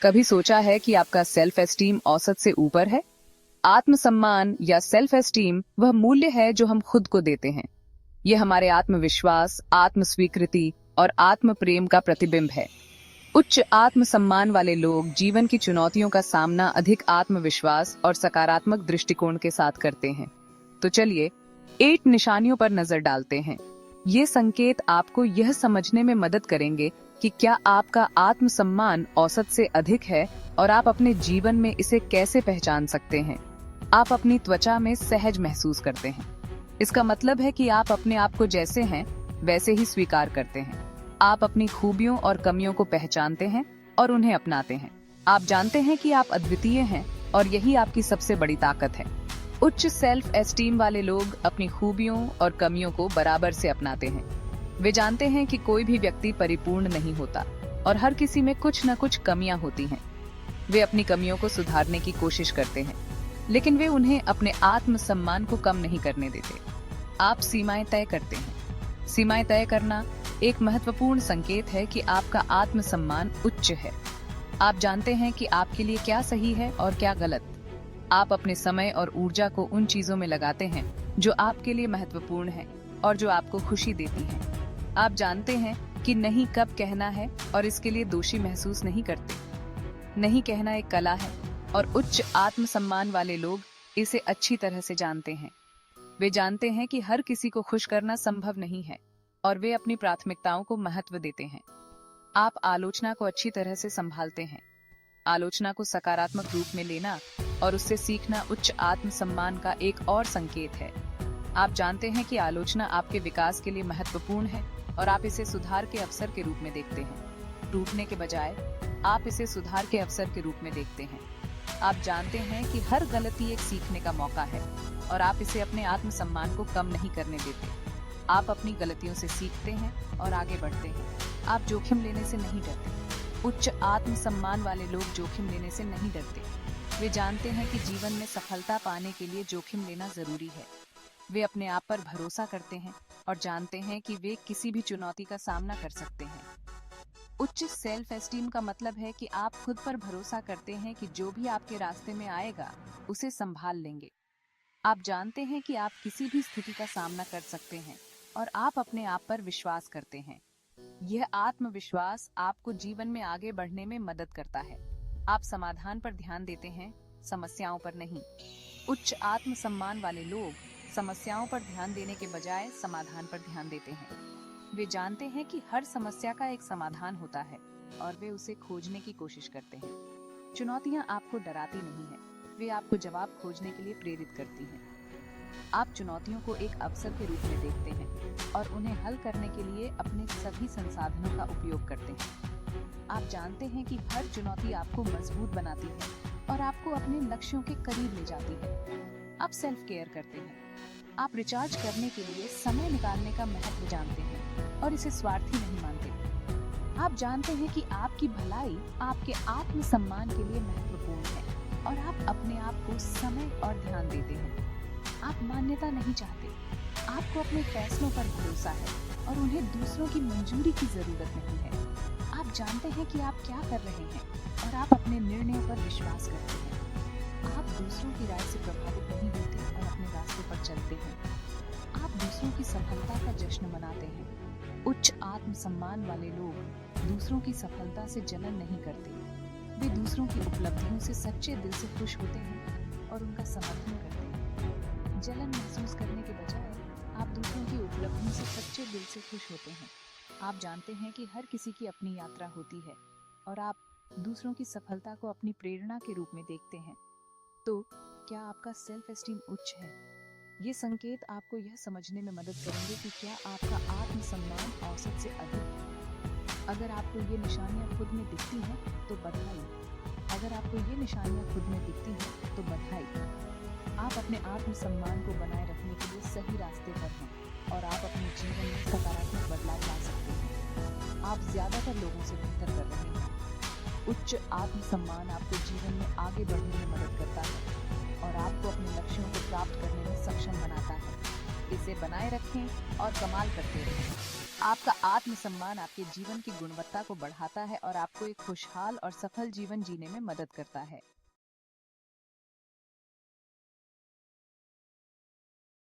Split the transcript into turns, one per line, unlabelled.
कभी सोचा है कि आपका सेल्फ एस्टीम औसत से ऊपर है? आत्मसम्मान या सेल्फ एस्टीम वह मूल्य है जो हम खुद को देते हैं। ये हमारे आत्मविश्वास, आत्मस्वीकृति और आत्म प्रेम का प्रतिबिंब है। उच्च आत्मसम्मान वाले लोग जीवन की चुनौतियों का सामना अधिक आत्मविश्वास और सकारात्मक दृष्टिकोण के साथ करते हैं। तो चलिए 8 निशानियों पर नजर डालते हैं। ये संकेत आपको यह समझने में मदद करेंगे कि क्या आपका आत्मसम्मान औसत से अधिक है और आप अपने जीवन में इसे कैसे पहचान सकते हैं। आप अपनी त्वचा में सहज महसूस करते हैं। इसका मतलब है कि आप अपने आप को जैसे हैं वैसे ही स्वीकार करते हैं। आप अपनी खूबियों और कमियों को पहचानते हैं और उन्हें अपनाते हैं। आप जानते हैं कि आप अद्वितीय हैं और यही आपकी सबसे बड़ी ताकत है। उच्च सेल्फ एस्टीम वाले लोग अपनी खूबियों और कमियों को बराबर से अपनाते हैं। वे जानते हैं कि कोई भी व्यक्ति परिपूर्ण नहीं होता और हर किसी में कुछ न कुछ कमियां होती हैं। वे अपनी कमियों को सुधारने की कोशिश करते हैं, लेकिन वे उन्हें अपने आत्मसम्मान को कम नहीं करने देते। आप सीमाएं तय करते हैं। सीमाएं तय करना एक महत्वपूर्ण संकेत है कि आपका आत्मसम्मान उच्च है। आप जानते हैं कि आपके लिए क्या सही है और क्या गलत। आप अपने समय और ऊर्जा को उन चीजों में लगाते हैं जो आपके लिए महत्वपूर्ण है और जो आपको खुशी देती हैं। आप जानते हैं कि नहीं कब कहना है और इसके लिए दोषी महसूस नहीं करते। नहीं कहना एक कला है और उच्च आत्मसम्मान वाले लोग इसे अच्छी तरह से जानते हैं। वे जानते हैं कि हर किसी को खुश करना संभव नहीं है और वे अपनी प्राथमिकताओं को महत्व देते हैं। आप आलोचना को अच्छी तरह से संभालते हैं। आलोचना को सकारात्मक रूप में लेना और उससे सीखना उच्च आत्मसम्मान का एक और संकेत है। आप जानते हैं कि आलोचना आपके विकास के लिए महत्वपूर्ण है और आप इसे सुधार के अवसर के रूप में देखते हैं। टूटने के बजाय आप इसे सुधार के अवसर के रूप में देखते हैं। आप जानते हैं कि हर गलती एक सीखने का मौका है और आप इसे अपने आत्मसम्मान को कम नहीं करने देते। आप अपनी गलतियों से सीखते हैं और आगे बढ़ते हैं। आप जोखिम लेने से नहीं डरते। उच्च आत्मसम्मान वाले लोग जोखिम लेने से नहीं डरते। वे जानते हैं कि जीवन में सफलता पाने के लिए जोखिम लेना जरूरी है। वे अपने आप पर भरोसा करते हैं और जानते हैं कि वे किसी भी चुनौती का सामना कर सकते हैं। उच्च सेल्फ एस्टीम का मतलब है कि आप खुद पर भरोसा करते हैं कि जो भी आपके रास्ते में आएगा उसे संभाल लेंगे। आप जानते हैं कि आप किसी भी स्थिति का सामना कर सकते हैं और आप अपने आप पर विश्वास करते हैं। यह आत्मविश्वास आपको जीवन में आगे बढ़ने में मदद करता है। आप समाधान पर ध्यान देते हैं, समस्याओं पर नहीं। उच्च आत्मसम्मान वाले लोग समस्याओं पर ध्यान देने के बजाय समाधान पर ध्यान देते हैं। वे जानते हैं कि हर समस्या का एक समाधान होता है और वे उसे खोजने की कोशिश करते हैं। चुनौतियां आपको डराती नहीं हैं, वे आपको जवाब खोजने के लिए प्रेरित करती हैं। आप चुनौतियों को एक अवसर के रूप में देखते हैं और उन्हें हल करने के लिए अपने सभी संसाधनों का उपयोग करते हैं। आप जानते हैं कि हर चुनौती आपको मजबूत बनाती है और आपको अपने लक्ष्यों के करीब ले जाती है। आप सेल्फ केयर करते हैं। आप रिचार्ज करने के लिए समय निकालने का महत्व जानते हैं और इसे स्वार्थी नहीं मानते। आप जानते हैं कि आपकी भलाई आपके आत्मसम्मान के लिए महत्वपूर्ण है और आप अपने आप को समय और ध्यान देते हैं। आप मान्यता नहीं चाहते। आपको अपने फैसलों पर भरोसा है और उन्हें दूसरों की मंजूरी की जरूरत नहीं है। आप जानते हैं कि आप क्या कर रहे हैं और आप अपने निर्णयों पर विश्वास करते हैं। आप दूसरों की राय से प्रभावित नहीं होते और अपने रास्ते पर चलते हैं। आप दूसरों की सफलता का जश्न मनाते हैं। उच्च आत्मसम्मान वाले लोग दूसरों की सफलता से जलन नहीं करते। वे दूसरों की उपलब्धियों से सच्चे दिल से खुश होते हैं और उनका समर्थन करते हैं। जलन महसूस करने के बजाय आप दूसरों की उपलब्धियों से सच्चे दिल से खुश होते हैं। आप जानते हैं कि हर किसी की अपनी यात्रा होती है और आप दूसरों की सफलता को अपनी प्रेरणा के रूप में देखते हैं। तो क्या आपका सेल्फ एस्टीम उच्च है? ये संकेत आपको यह समझने में मदद करेंगे कि क्या आपका आत्मसम्मान औसत से अधिक है। अगर आपको ये निशानियां खुद में दिखती हैं तो बधाई। अगर आपको ये निशानियां खुद में दिखती हैं तो बधाई। आप अपने आत्मसम्मान को बनाए रखने के लिए सही रास्ते पर हैं और आप अपने जीवन में सकारात्मक बदलाव ला सकते हैं। आप ज्यादातर लोगों से बेहतर कर रहे हैं। उच्च आत्मसम्मान आपको जीवन में आगे बढ़ने में मदद करता है और आपको अपने लक्ष्यों को प्राप्त करने में सक्षम बनाता है। इसे बनाए रखें और कमाल करते रहें। आपका आत्मसम्मान आपके जीवन की गुणवत्ता को बढ़ाता है और आपको एक खुशहाल और सफल जीवन जीने में मदद करता है।